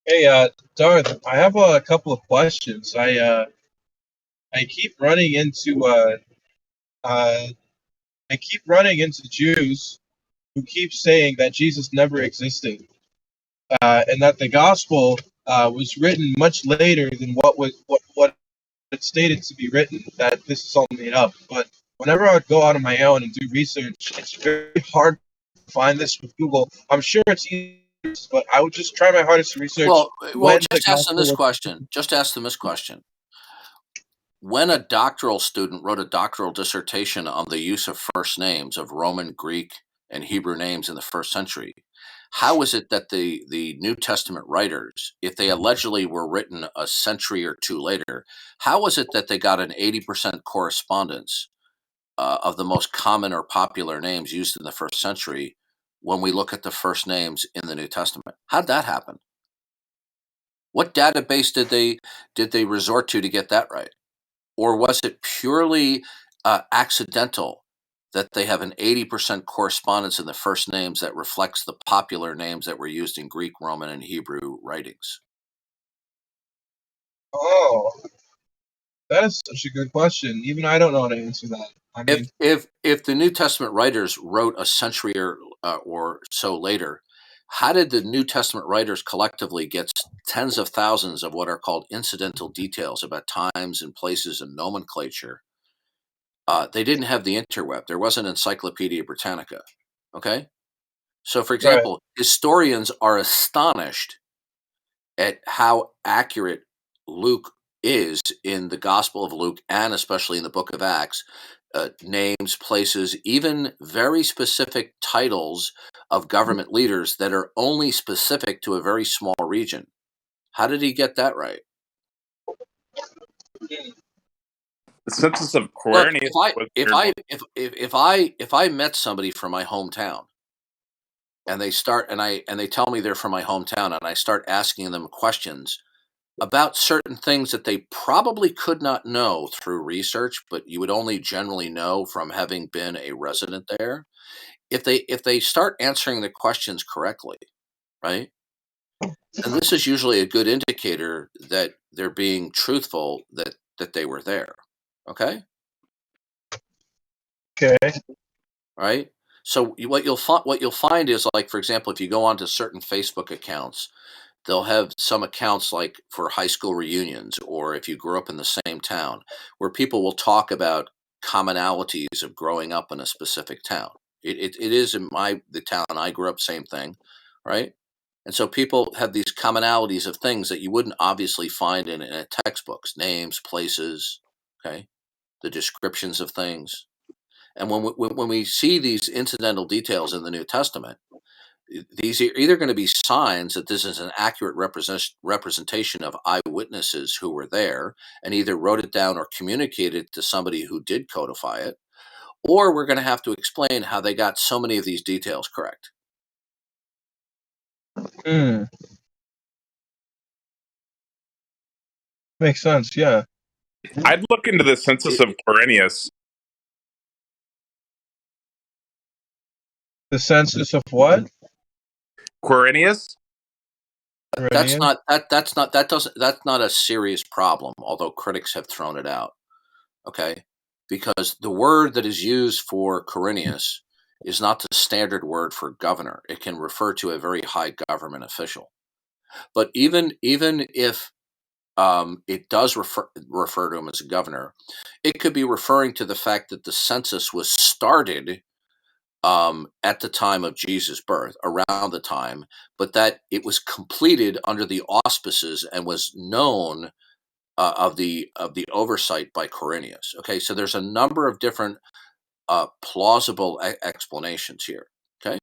Hey, Darth, I have a couple of questions. I keep running into uh, I keep running into Jews who keep saying that Jesus never existed, and that the gospel was written much later than what it stated to be written. That this is all made up. But whenever I would go out on my own and do research, it's very hard to find this with Google. I'm sure it's easy, but I would just try my hardest to research Well, when the just ask them gospel this was. question. Just ask them this question. When a doctoral student wrote a doctoral dissertation on the use of first names of Roman, Greek, and Hebrew names in the first century, how is it that the New Testament writers, if they allegedly were written a century or two later, how is it that they got an 80% correspondence of the most common or popular names used in the first century when we look at the first names in the New Testament? How'd that happen? What database did they resort to get that right? Or was it purely accidental that they have an 80% correspondence in the first names that reflects the popular names that were used in Greek, Roman, and Hebrew writings? Oh, that is such a good question. Even I don't know how to answer that. I If mean, if the New Testament writers wrote a century or so later, how did the New Testament writers collectively get tens of thousands of what are called incidental details about times and places and nomenclature? They didn't have the interweb. There wasn't Encyclopedia Britannica. Okay. So, for right. example, historians are astonished at how accurate Luke is in the Gospel of Luke and especially in the book of Acts. Names, places, even very specific titles of government leaders that are only specific to a very small region. How did he get that right? The census of Look, Quirinius if I was if weird I one. if I met somebody from my hometown and they tell me they're from my hometown and I start asking them questions about certain things that they probably could not know through research, but you would only generally know from having been a resident there. If they start answering the questions correctly, right? And this is usually a good indicator that they're being truthful that they were there. Okay? Okay. Right? So what you'll find is, like, for example, if you go onto certain Facebook accounts, they'll have some accounts like for high school reunions, or if you grew up in the same town, where people will talk about commonalities of growing up in a specific town. It is in the town I grew up, same thing, right? And so people have these commonalities of things that you wouldn't obviously find in a textbooks, names, places, okay, the descriptions of things. And when we see these incidental details in the New Testament, these are either going to be signs that this is an accurate representation of eyewitnesses who were there and either wrote it down or communicated it to somebody who did codify it, or we're going to have to explain how they got so many of these details correct. Hmm. Makes sense. Yeah. I'd look into the census of It, Quirinius. The census of what? Quirinius? that's Iranian? not that that's not that doesn't that's not a serious problem, although critics have thrown it out. Okay, because the word that is used for Quirinius is not the standard word for governor. It can refer to a very high government official. But even if it does refer to him as a governor, it could be referring to the fact that the census was started at the time of Jesus' birth, around the time, but that it was completed under the auspices and was known of the oversight by Quirinius. Okay, so there's a number of different plausible explanations here. Okay.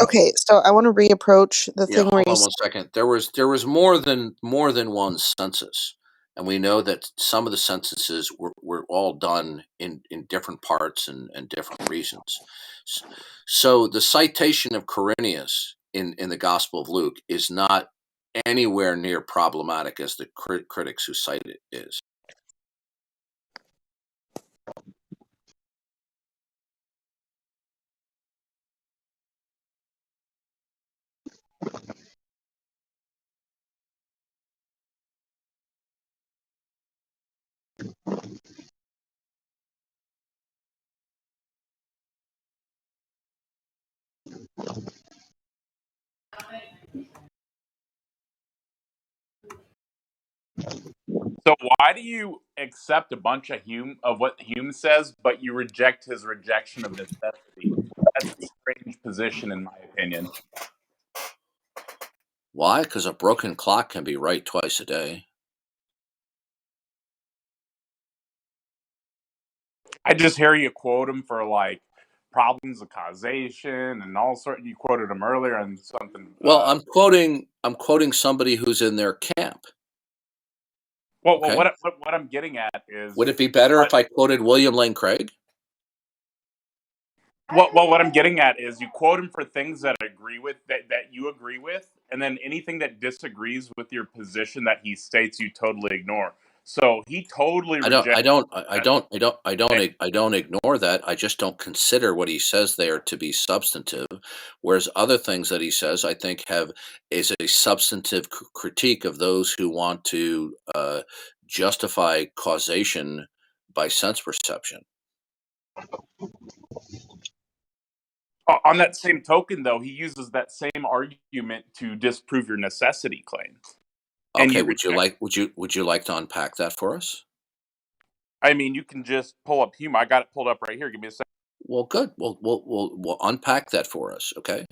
Okay, so I want to reapproach the Yeah, thing where hold you on one second. There was more than one census, and we know that some of the censuses were all done in different parts and different reasons. So the citation of Quirinius in the Gospel of Luke is not anywhere near problematic as the critics who cite it is. So why do you accept a bunch of what Hume says, but you reject his rejection of necessity? That's a strange position, in my opinion. Why? Because a broken clock can be right twice a day. I just hear you quote him for like problems of causation and all sorts. You quoted him earlier on something. Well, I'm quoting somebody who's in their camp. Well, Okay. what I'm getting at is, Would it be better if I quoted William Lane Craig? what I'm getting at is you quote him for things that you agree with, and then anything that disagrees with your position that he states, you totally ignore. So he totally I don't rejects. ignore that. I just don't consider what he says there to be substantive. Whereas other things that he says, I think, is a substantive critique of those who want to justify causation by sense perception. On that same token, though, he uses that same argument to disprove your necessity claim. And Okay, you reject. would you like to unpack that for us? I mean, you can just pull up Hume. I got it pulled up right here. Give me a second. Well, good. We'll unpack that for us, okay?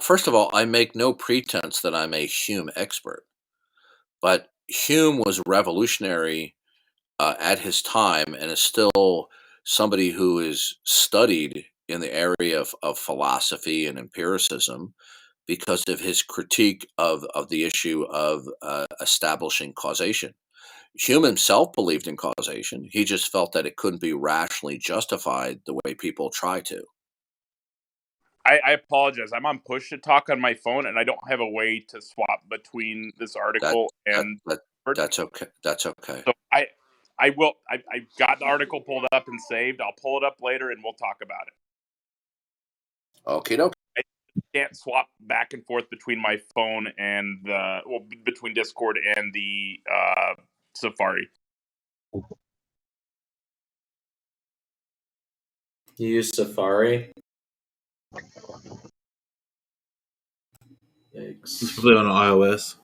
First of all, I make no pretense that I'm a Hume expert, but Hume was revolutionary at his time and is still somebody who is studied in the area of philosophy and empiricism because of his critique of the issue of establishing causation. Hume himself believed in causation. He just felt that it couldn't be rationally justified the way people try to. I apologize. I'm on push to talk on my phone, and I don't have a way to swap between this article and. That's okay. That's okay. So I will. I got the article pulled up and saved. I'll pull it up later, and we'll talk about it. Okay, doke. I can't swap back and forth between my phone and between Discord and the Safari. You use Safari? It's Yikes. probably on iOS.